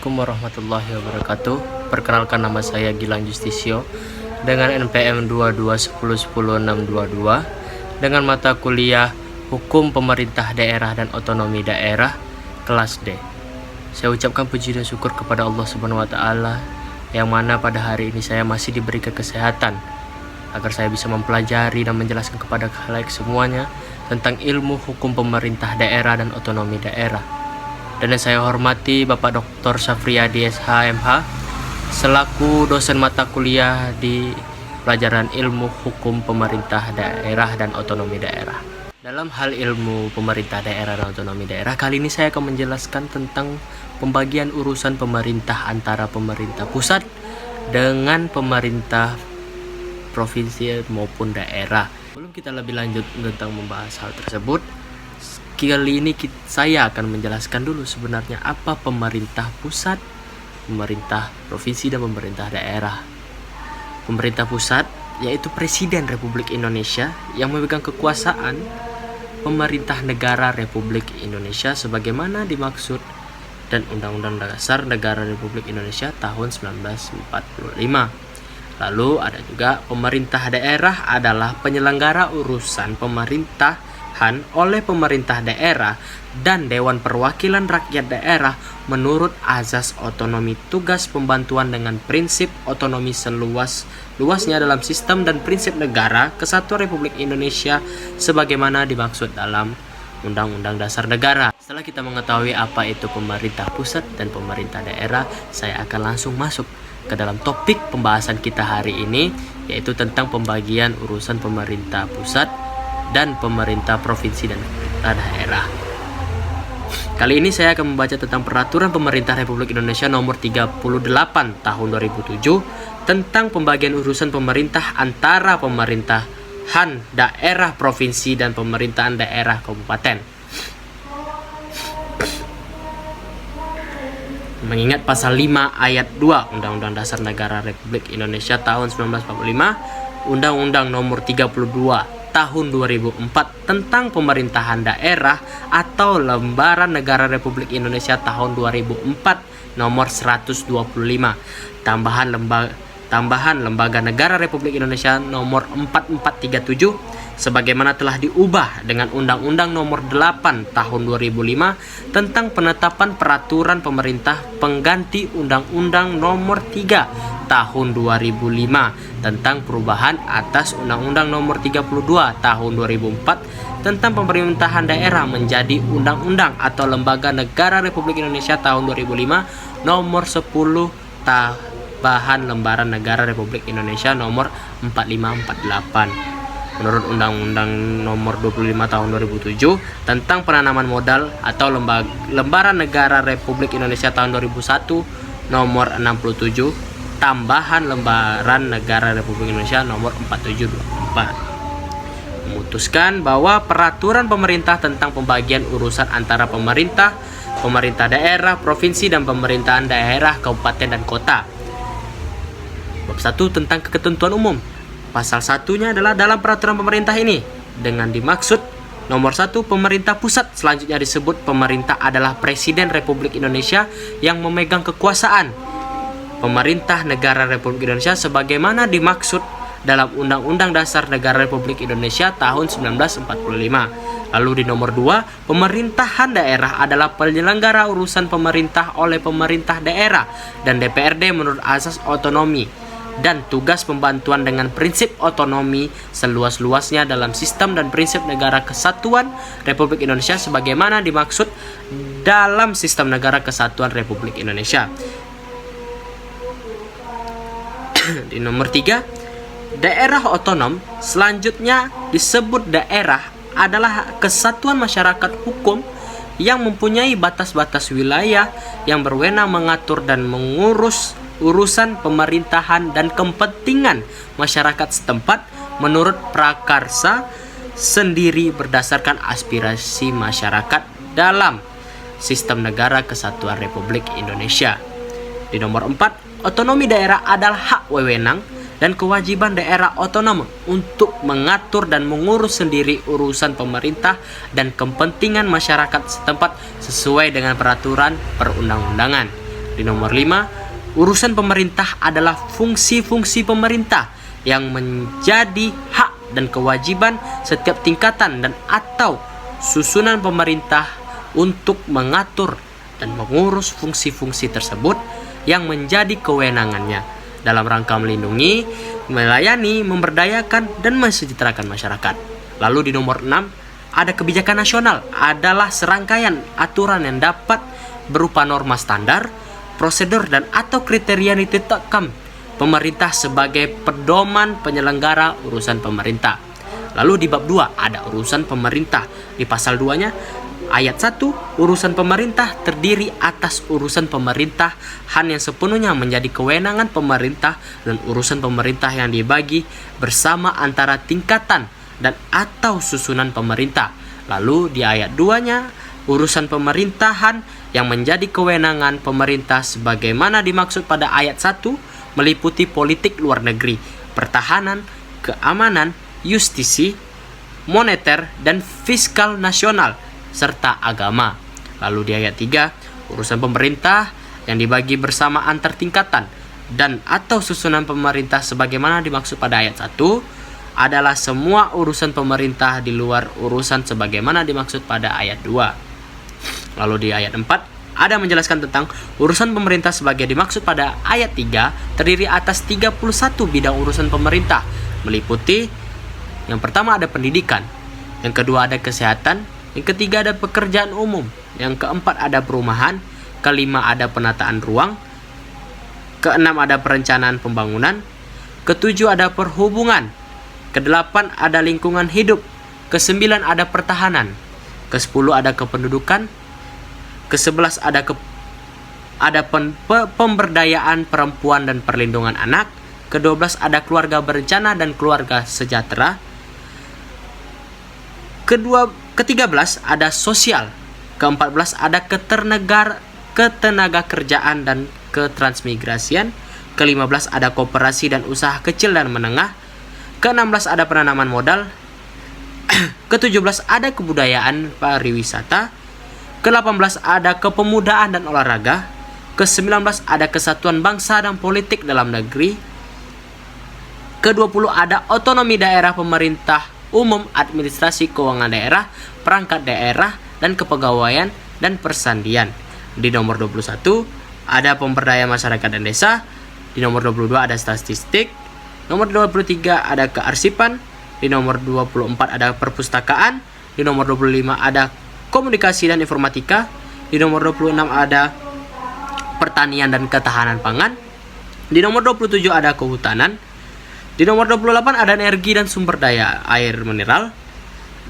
Assalamualaikum warahmatullahi wabarakatuh. Perkenalkan, nama saya Gilang Justisio dengan NPM 221010622 dengan mata kuliah Hukum Pemerintah Daerah dan Otonomi Daerah kelas D. Saya ucapkan puji dan syukur kepada Allah Subhanahu wa taala yang mana pada hari ini saya masih diberikan kesehatan agar saya bisa mempelajari dan menjelaskan kepada khalayak semuanya tentang ilmu hukum pemerintah daerah dan otonomi daerah. Dan yang saya hormati Bapak Dr. Safriyadi SH.MH selaku dosen mata kuliah di pelajaran ilmu hukum pemerintah daerah dan otonomi daerah. Dalam hal ilmu pemerintah daerah dan otonomi daerah, kali ini saya akan menjelaskan tentang pembagian urusan pemerintah antara pemerintah pusat dengan pemerintah provinsi maupun daerah. Sebelum kita lebih lanjut tentang membahas hal tersebut, kali ini saya akan menjelaskan dulu sebenarnya apa pemerintah pusat, pemerintah provinsi, dan pemerintah daerah. Pemerintah pusat yaitu Presiden Republik Indonesia yang memegang kekuasaan pemerintah negara Republik Indonesia sebagaimana dimaksud dan Undang-Undang Dasar Negara Republik Indonesia tahun 1945. Lalu ada juga pemerintah daerah adalah penyelenggara urusan pemerintahan oleh pemerintah daerah dan Dewan Perwakilan Rakyat Daerah menurut azas otonomi tugas pembantuan dengan prinsip otonomi seluas-luasnya dalam sistem dan prinsip negara kesatuan Republik Indonesia sebagaimana dimaksud dalam Undang-Undang Dasar Negara. Setelah kita mengetahui apa itu pemerintah pusat dan pemerintah daerah, saya akan langsung masuk ke dalam topik pembahasan kita hari ini, yaitu tentang pembagian urusan pemerintah pusat dan pemerintah provinsi dan pemerintah daerah. Kali ini saya akan membaca tentang Peraturan Pemerintah Republik Indonesia Nomor 38 Tahun 2007 tentang pembagian urusan pemerintah antara pemerintahan daerah provinsi dan pemerintahan daerah kabupaten. Mengingat pasal 5 ayat 2 Undang-Undang Dasar Negara Republik Indonesia tahun 1945, Undang-Undang Nomor 32 Tahun 2004 tentang pemerintahan daerah atau Lembaran Negara Republik Indonesia tahun 2004 Nomor 125, tambahan Lembaga Negara Republik Indonesia Nomor 4437 sebagaimana telah diubah dengan Undang-Undang Nomor 8 Tahun 2005 tentang penetapan peraturan pemerintah pengganti Undang-Undang Nomor 3 Tahun 2005 tentang perubahan atas Undang-Undang Nomor 32 Tahun 2004 tentang pemerintahan daerah menjadi Undang-Undang atau Lembaga Negara Republik Indonesia tahun 2005 Nomor 10 tambahan Lembaran Negara Republik Indonesia Nomor 4548. Menurut Undang-Undang Nomor 25 Tahun 2007 tentang penanaman modal atau Lembaran Negara Republik Indonesia tahun 2001 Nomor 67 tambahan Lembaran Negara Republik Indonesia Nomor 4724 memutuskan bahwa peraturan pemerintah tentang pembagian urusan antara pemerintah daerah, provinsi, dan pemerintahan daerah, kabupaten, dan kota. Bab 1 tentang ketentuan umum. Pasal 1-nya adalah dalam peraturan pemerintah ini dengan dimaksud nomor 1, pemerintah pusat. Selanjutnya disebut pemerintah adalah Presiden Republik Indonesia yang memegang kekuasaan pemerintah negara Republik Indonesia sebagaimana dimaksud dalam Undang-Undang Dasar Negara Republik Indonesia tahun 1945. Lalu di nomor 2, pemerintahan daerah adalah penyelenggara urusan pemerintah oleh pemerintah daerah dan DPRD menurut asas otonomi dan tugas pembantuan dengan prinsip otonomi seluas-luasnya dalam sistem dan prinsip negara kesatuan Republik Indonesia sebagaimana dimaksud dalam sistem negara kesatuan Republik Indonesia. Di nomor 3, daerah otonom selanjutnya disebut daerah adalah kesatuan masyarakat hukum yang mempunyai batas-batas wilayah yang berwenang mengatur dan mengurus urusan pemerintahan dan kepentingan masyarakat setempat menurut prakarsa sendiri berdasarkan aspirasi masyarakat dalam sistem negara kesatuan Republik Indonesia. Di nomor 4, otonomi daerah adalah hak wewenang dan kewajiban daerah otonom untuk mengatur dan mengurus sendiri urusan pemerintah dan kepentingan masyarakat setempat sesuai dengan peraturan perundang-undangan. Di Di nomor 5, urusan pemerintah adalah fungsi-fungsi pemerintah yang menjadi hak dan kewajiban setiap tingkatan dan atau susunan pemerintah untuk mengatur dan mengurus fungsi-fungsi tersebut yang menjadi kewenangannya dalam rangka melindungi, melayani, memberdayakan, dan mensejahterakan masyarakat. Lalu di nomor 6, ada kebijakan nasional adalah serangkaian aturan yang dapat berupa norma standar, prosedur, dan atau kriteria yang ditetapkan pemerintah sebagai pedoman penyelenggara urusan pemerintah. Lalu di bab 2 ada urusan pemerintah. Di pasal 2-nya ayat 1, urusan pemerintah terdiri atas urusan pemerintahan yang sepenuhnya menjadi kewenangan pemerintah dan urusan pemerintah yang dibagi bersama antara tingkatan dan atau susunan pemerintah. Lalu di ayat 2-nya, urusan pemerintahan yang menjadi kewenangan pemerintah sebagaimana dimaksud pada ayat 1 meliputi politik luar negeri, pertahanan, keamanan, justisi, moneter, dan fiskal nasional, serta agama. Lalu di ayat 3, urusan pemerintah yang dibagi bersama antar tingkatan dan atau susunan pemerintah sebagaimana dimaksud pada ayat 1 adalah semua urusan pemerintah di luar urusan sebagaimana dimaksud pada ayat 2. Lalu di ayat 4 ada menjelaskan tentang urusan pemerintah sebagai dimaksud pada ayat 3 terdiri atas 31 bidang urusan pemerintah, meliputi yang pertama ada pendidikan, yang kedua ada kesehatan, yang ketiga ada pekerjaan umum, yang keempat ada perumahan, kelima ada penataan ruang, keenam ada perencanaan pembangunan, ketujuh ada perhubungan, kedelapan ada lingkungan hidup, kesembilan ada pertahanan, kesepuluh ada kependudukan, ke-11 ada pemberdayaan perempuan dan perlindungan anak. Ke-12 ada keluarga berencana dan keluarga sejahtera. Ke-13 ada sosial. Ke-14 ada ketenaga kerjaan dan ketransmigrasian. Ke-15 ada koperasi dan usaha kecil dan menengah. Ke-16 ada penanaman modal. Ke-17 ada kebudayaan pariwisata. Ke-18 ada kepemudaan dan olahraga. Ke-19 ada kesatuan bangsa dan politik dalam negeri. Ke-20 ada otonomi daerah, pemerintah umum, administrasi keuangan daerah, perangkat daerah, dan kepegawaian dan persandian. Di nomor 21 ada pemberdayaan masyarakat dan desa. Di nomor 22 ada statistik. Nomor 23 ada kearsipan. Di nomor 24 ada perpustakaan. Di nomor 25 ada komunikasi dan informatika. Di nomor 26 ada pertanian dan ketahanan pangan. Di nomor 27 ada kehutanan. Di nomor 28 ada energi dan sumber daya air mineral.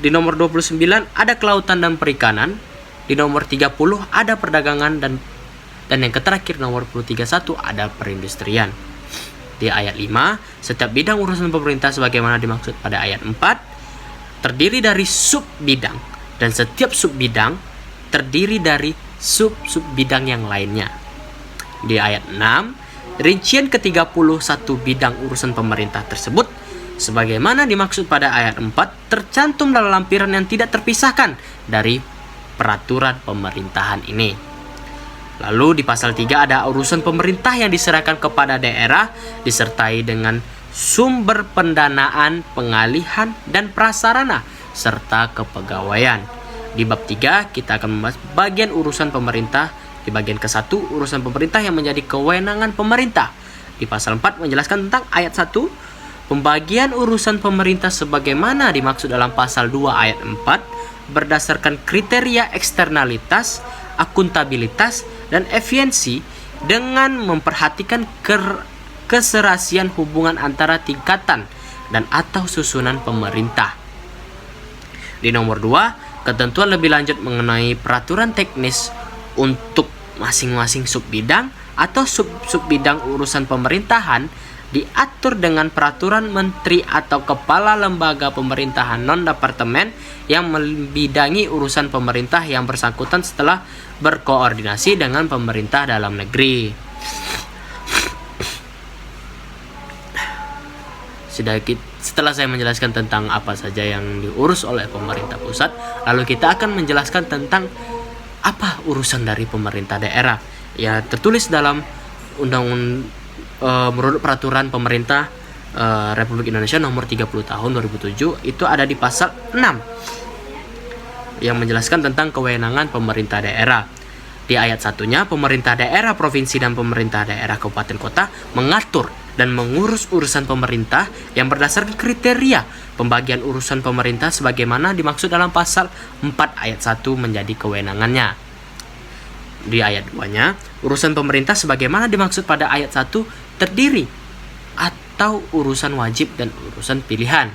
Di nomor 29 ada kelautan dan perikanan. Di nomor 30 ada perdagangan dan yang terakhir nomor 31 ada perindustrian. Di ayat 5, setiap bidang urusan pemerintah sebagaimana dimaksud pada ayat 4 terdiri dari sub bidang. Dan setiap sub-bidang terdiri dari sub-bidang yang lainnya. Di ayat 6, rincian ke-31 bidang urusan pemerintah tersebut sebagaimana dimaksud pada ayat 4 tercantum dalam lampiran yang tidak terpisahkan dari peraturan pemerintahan ini. Lalu di pasal 3 ada urusan pemerintah yang diserahkan kepada daerah disertai dengan sumber pendanaan, pengalihan, dan prasarana serta kepegawaian. Di bab 3 kita akan membahas bagian urusan pemerintah. Di bagian ke-1 urusan pemerintah yang menjadi kewenangan pemerintah. Di pasal 4 menjelaskan tentang ayat 1 pembagian urusan pemerintah sebagaimana dimaksud dalam pasal 2 ayat 4 berdasarkan kriteria eksternalitas, akuntabilitas, dan efisiensi dengan memperhatikan keserasian hubungan antara tingkatan dan atau susunan pemerintah. Di nomor 2, ketentuan lebih lanjut mengenai peraturan teknis untuk masing-masing subbidang atau sub-bidang urusan pemerintahan diatur dengan peraturan menteri atau kepala lembaga pemerintahan non-departemen yang membidangi urusan pemerintah yang bersangkutan setelah berkoordinasi dengan pemerintah dalam negeri. Setelah saya menjelaskan tentang apa saja yang diurus oleh pemerintah pusat, lalu kita akan menjelaskan tentang apa urusan dari pemerintah daerah. ya tertulis dalam menurut peraturan pemerintah Republik Indonesia nomor 30 tahun 2007, itu ada di pasal 6 yang menjelaskan tentang kewenangan pemerintah daerah. Di ayat 1-nya, pemerintah daerah provinsi dan pemerintah daerah kabupaten kota mengatur dan mengurus urusan pemerintah yang berdasarkan kriteria pembagian urusan pemerintah sebagaimana dimaksud dalam pasal 4 ayat 1 menjadi kewenangannya. Di ayat 2-nya, urusan pemerintah sebagaimana dimaksud pada ayat 1 terdiri atau urusan wajib dan urusan pilihan.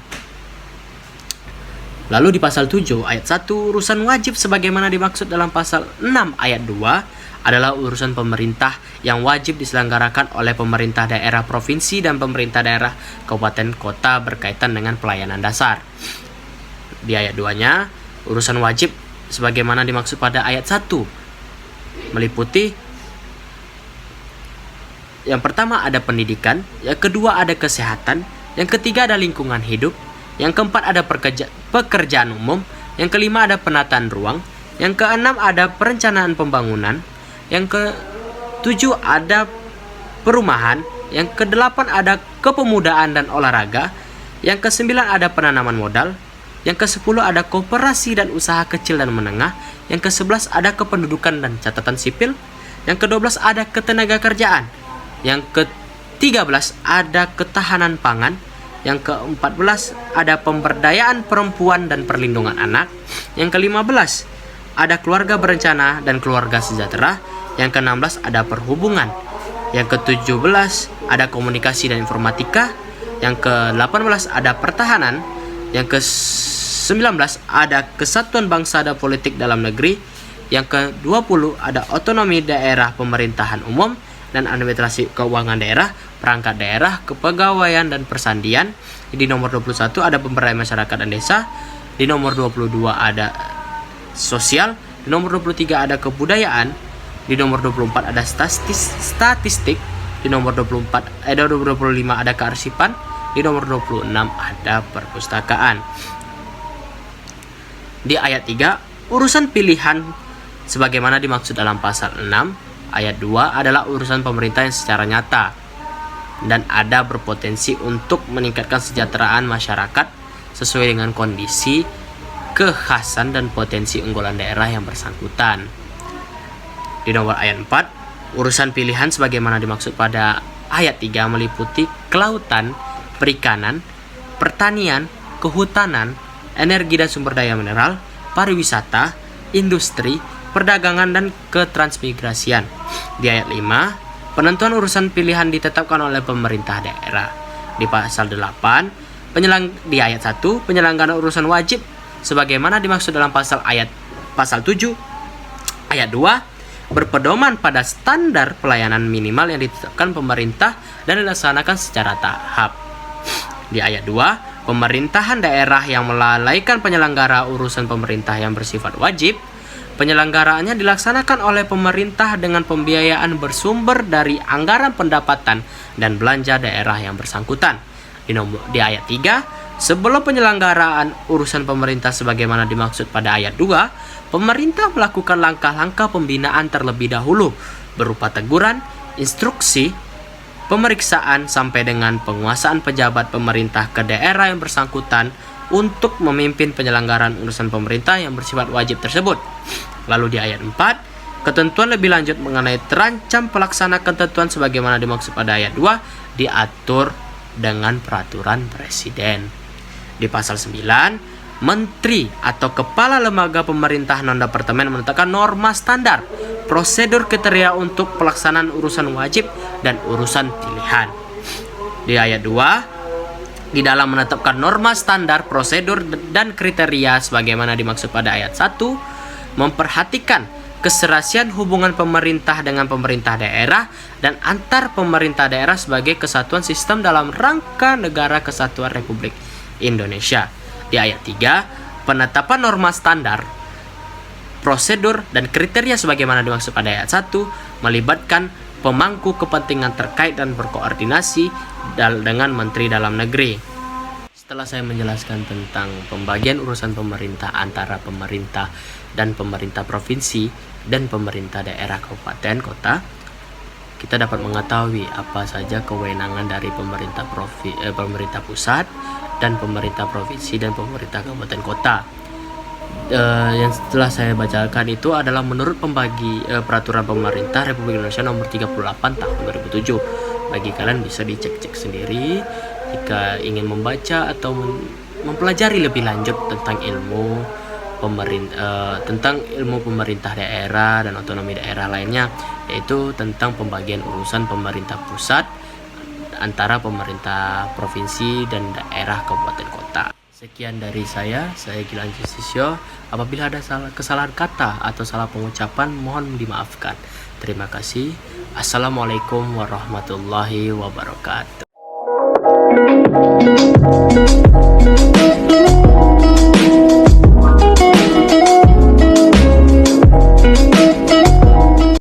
Lalu di pasal 7 ayat 1, urusan wajib sebagaimana dimaksud dalam pasal 6 ayat 2 adalah urusan pemerintah yang wajib diselenggarakan oleh pemerintah daerah provinsi dan pemerintah daerah kabupaten kota berkaitan dengan pelayanan dasar. Di ayat 2-nya, urusan wajib sebagaimana dimaksud pada ayat 1 meliputi yang pertama ada pendidikan, yang kedua ada kesehatan, yang ketiga ada lingkungan hidup, yang keempat ada pekerjaan umum, yang kelima ada penataan ruang, yang keenam ada perencanaan pembangunan, yang ketujuh ada perumahan, yang kedelapan ada kepemudaan dan olahraga, yang kesembilan ada penanaman modal, yang kesepuluh ada koperasi dan usaha kecil dan menengah, yang kesebelas ada kependudukan dan catatan sipil, yang kedua-belas ada ketenagakerjaan, yang ke-13 ada ketahanan pangan, yang ke-14 ada pemberdayaan perempuan dan perlindungan anak, yang ke-15 ada keluarga berencana dan keluarga sejahtera, yang ke-16 ada perhubungan, yang ke-17 ada komunikasi dan informatika, yang ke-18 ada pertahanan, yang ke-19 ada kesatuan bangsa dan politik dalam negeri, yang ke-20 ada otonomi daerah pemerintahan umum dan administrasi keuangan daerah, perangkat daerah, kepegawaian dan persandian. Di nomor 21 ada pemberdayaan masyarakat dan desa. Di nomor 22 ada sosial. Di nomor 23 ada kebudayaan. Di nomor 24 ada statistik. Di nomor 25 ada kearsipan. Di nomor 26 ada perpustakaan. Di ayat 3, urusan pilihan sebagaimana dimaksud dalam pasal 6 ayat 2 adalah urusan pemerintah yang secara nyata dan ada berpotensi untuk meningkatkan kesejahteraan masyarakat sesuai dengan kondisi, kekhasan dan potensi unggulan daerah yang bersangkutan. Di nomor ayat 4, urusan pilihan sebagaimana dimaksud pada ayat 3 meliputi kelautan, perikanan, pertanian, kehutanan, energi dan sumber daya mineral, pariwisata, industri, perdagangan dan ketransmigrasian. Di ayat 5, penentuan urusan pilihan ditetapkan oleh pemerintah daerah. Di pasal 8, di ayat 1, penyelenggaraan urusan wajib sebagaimana dimaksud dalam pasal 7 ayat 2 berpedoman pada standar pelayanan minimal yang ditetapkan pemerintah dan dilaksanakan secara tahap. Di ayat 2, pemerintahan daerah yang melalaikan penyelenggara urusan pemerintah yang bersifat wajib, penyelenggaraannya dilaksanakan oleh pemerintah dengan pembiayaan bersumber dari anggaran pendapatan dan belanja daerah yang bersangkutan. Di ayat 3, sebelum penyelenggaraan urusan pemerintah sebagaimana dimaksud pada ayat 2, pemerintah melakukan langkah-langkah pembinaan terlebih dahulu berupa teguran, instruksi, pemeriksaan sampai dengan penguasaan pejabat pemerintah ke daerah yang bersangkutan untuk memimpin penyelenggaraan urusan pemerintah yang bersifat wajib tersebut. Lalu di ayat 4, ketentuan lebih lanjut mengenai terancam pelaksana ketentuan sebagaimana dimaksud pada ayat 2 diatur dengan peraturan presiden. Di pasal 9, menteri atau kepala lembaga pemerintah non-departemen menetapkan norma standar, prosedur kriteria untuk pelaksanaan urusan wajib dan urusan pilihan. Di ayat 2, di dalam menetapkan norma standar, prosedur dan kriteria sebagaimana dimaksud pada ayat 1, memperhatikan keserasian hubungan pemerintah dengan pemerintah daerah dan antar pemerintah daerah sebagai kesatuan sistem dalam rangka negara kesatuan Republik Indonesia. Di ayat 3, penetapan norma standar, prosedur dan kriteria sebagaimana dimaksud pada ayat 1 melibatkan pemangku kepentingan terkait dan berkoordinasi dengan Menteri Dalam Negeri. Setelah saya menjelaskan tentang pembagian urusan pemerintah antara pemerintah dan pemerintah provinsi dan pemerintah daerah kabupaten kota, kita dapat mengetahui apa saja kewenangan dari pemerintah pusat dan pemerintah provinsi dan pemerintah kabupaten kota. Yang setelah saya bacakan itu adalah menurut peraturan pemerintah Republik Indonesia nomor 38 tahun 2007. Bagi kalian bisa dicek-cek sendiri jika ingin membaca atau mempelajari lebih lanjut tentang tentang ilmu pemerintah daerah dan otonomi daerah lainnya, yaitu tentang pembagian urusan pemerintah pusat antara pemerintah provinsi dan daerah kabupaten kota. Sekian dari saya Gilang Justisio. Apabila ada kesalahan kata atau salah pengucapan, mohon dimaafkan. Terima kasih. Assalamualaikum warahmatullahi wabarakatuh.